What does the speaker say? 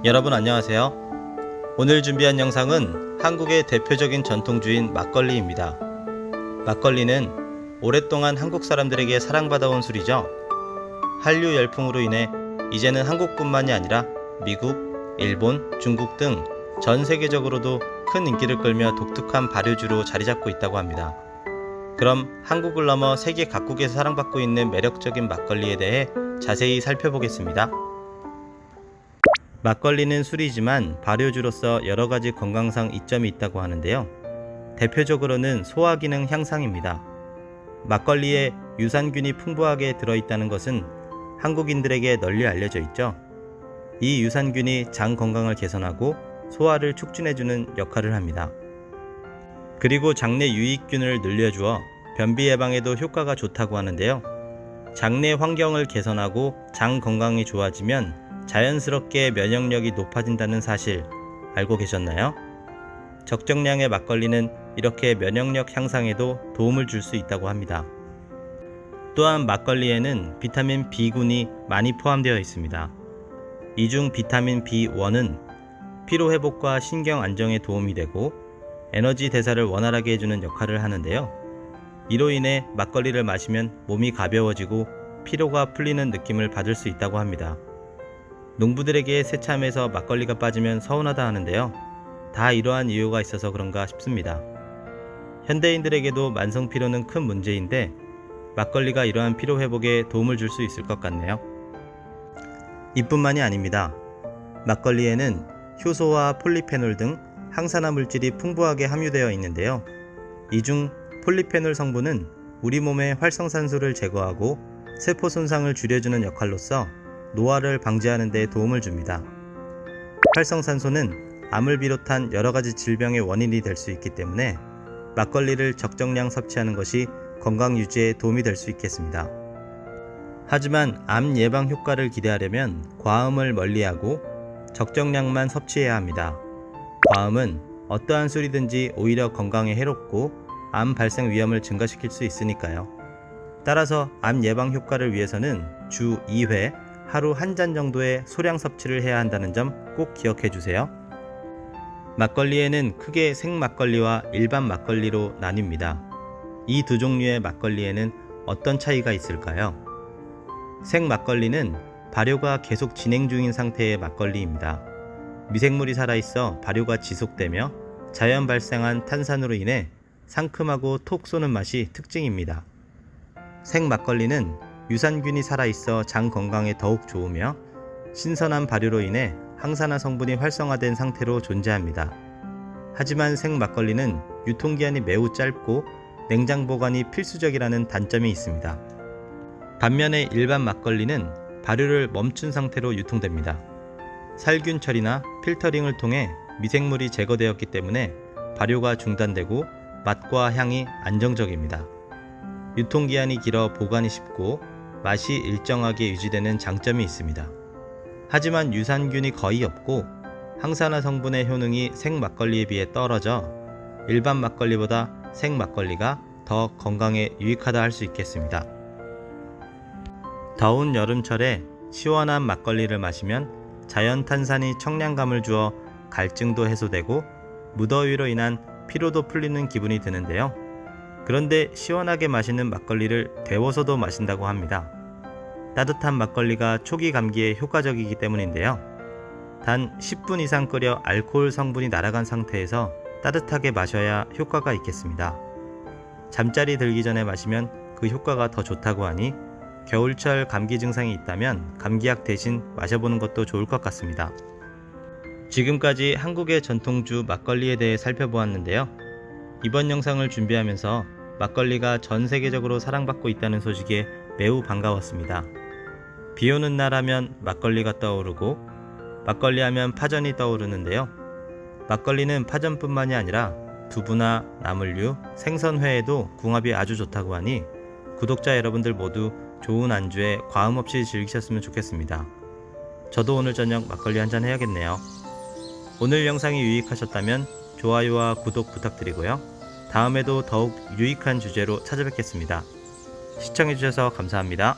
여러분 안녕하세요. 오늘 준비한 영상은 한국의 대표적인 전통주인 막걸리입니다. 막걸리는 오랫동안 한국 사람들에게 사랑받아온 술이죠. 한류 열풍으로 인해 이제는 한국뿐만이 아니라 미국, 일본, 중국 등 전 세계적으로도 큰 인기를 끌며 독특한 발효주로 자리잡고 있다고 합니다. 그럼 한국을 넘어 세계 각국에서 사랑받고 있는 매력적인 막걸리에 대해 자세히 살펴보겠습니다. 막걸리는 술이지만 발효주로서 여러가지 건강상 이점이 있다고 하는데요. 대표적으로는 소화기능 향상입니다. 막걸리에 유산균이 풍부하게 들어있다는 것은 한국인들에게 널리 알려져 있죠. 이 유산균이 장 건강을 개선하고 소화를 촉진해주는 역할을 합니다. 그리고 장내 유익균을 늘려주어 변비 예방에도 효과가 좋다고 하는데요. 장내 환경을 개선하고 장 건강이 좋아지면 자연스럽게 면역력이 높아진다는 사실 알고 계셨나요? 적정량의 막걸리는 이렇게 면역력 향상에도 도움을 줄 수 있다고 합니다. 또한 막걸리에는 비타민 B군이 많이 포함되어 있습니다. 이 중 비타민 B1은 피로회복과 신경 안정에 도움이 되고 에너지 대사를 원활하게 해주는 역할을 하는데요. 이로 인해 막걸리를 마시면 몸이 가벼워지고 피로가 풀리는 느낌을 받을 수 있다고 합니다. 농부들에게 새참에서 막걸리가 빠지면 서운하다 하는데요. 다 이러한 이유가 있어서 그런가 싶습니다. 현대인들에게도 만성피로는 큰 문제인데 막걸리가 이러한 피로회복에 도움을 줄 수 있을 것 같네요. 이뿐만이 아닙니다. 막걸리에는 효소와 폴리페놀 등 항산화 물질이 풍부하게 함유되어 있는데요. 이 중 폴리페놀 성분은 우리 몸의 활성산소를 제거하고 세포 손상을 줄여주는 역할로서 노화를 방지하는 데 도움을 줍니다. 활성산소는 암을 비롯한 여러가지 질병의 원인이 될 수 있기 때문에 막걸리를 적정량 섭취하는 것이 건강 유지에 도움이 될 수 있겠습니다. 하지만 암 예방 효과를 기대하려면 과음을 멀리하고 적정량만 섭취해야 합니다. 과음은 어떠한 술이든지 오히려 건강에 해롭고 암 발생 위험을 증가시킬 수 있으니까요. 따라서 암 예방 효과를 위해서는 주 2회 하루 1잔 정도의 소량 섭취를 해야 한다는 점 꼭 기억해 주세요. 막걸리에는 크게 생막걸리와 일반 막걸리로 나뉩니다. 이 두 종류의 막걸리에는 어떤 차이가 있을까요? 생막걸리는 발효가 계속 진행 중인 상태의 막걸리입니다. 미생물이 살아있어 발효가 지속되며 자연 발생한 탄산으로 인해 상큼하고 톡 쏘는 맛이 특징입니다. 생막걸리는 유산균이 살아있어 장 건강에 더욱 좋으며 신선한 발효로 인해 항산화 성분이 활성화된 상태로 존재합니다. 하지만 생막걸리는 유통기한이 매우 짧고 냉장 보관이 필수적이라는 단점이 있습니다. 반면에 일반 막걸리는 발효를 멈춘 상태로 유통됩니다. 살균 처리나 필터링을 통해 미생물이 제거되었기 때문에 발효가 중단되고 맛과 향이 안정적입니다. 유통기한이 길어 보관이 쉽고 맛이 일정하게 유지되는 장점이 있습니다. 하지만 유산균이 거의 없고 항산화 성분의 효능이 생막걸리에 비해 떨어져 일반 막걸리보다 생막걸리가 더 건강에 유익하다 할 수 있겠습니다. 더운 여름철에 시원한 막걸리를 마시면 자연 탄산이 청량감을 주어 갈증도 해소되고 무더위로 인한 피로도 풀리는 기분이 드는데요. 그런데 시원하게 마시는 막걸리를 데워서도 마신다고 합니다. 따뜻한 막걸리가 초기 감기에 효과적이기 때문인데요. 단 10분 이상 끓여 알코올 성분이 날아간 상태에서 따뜻하게 마셔야 효과가 있겠습니다. 잠자리 들기 전에 마시면 그 효과가 더 좋다고 하니 겨울철 감기 증상이 있다면 감기약 대신 마셔보는 것도 좋을 것 같습니다. 지금까지 한국의 전통주 막걸리에 대해 살펴보았는데요. 이번 영상을 준비하면서 막걸리가 전 세계적으로 사랑받고 있다는 소식에 매우 반가웠습니다. 비 오는 날 하면 막걸리가 떠오르고 막걸리 하면 파전이 떠오르는데요. 막걸리는 파전뿐만이 아니라 두부나 나물류, 생선회에도 궁합이 아주 좋다고 하니 구독자 여러분들 모두 좋은 안주에 과음 없이 즐기셨으면 좋겠습니다. 저도 오늘 저녁 막걸리 한잔 해야겠네요. 오늘 영상이 유익하셨다면 좋아요와 구독 부탁드리고요. 다음에도 더욱 유익한 주제로 찾아뵙겠습니다. 시청해주셔서 감사합니다.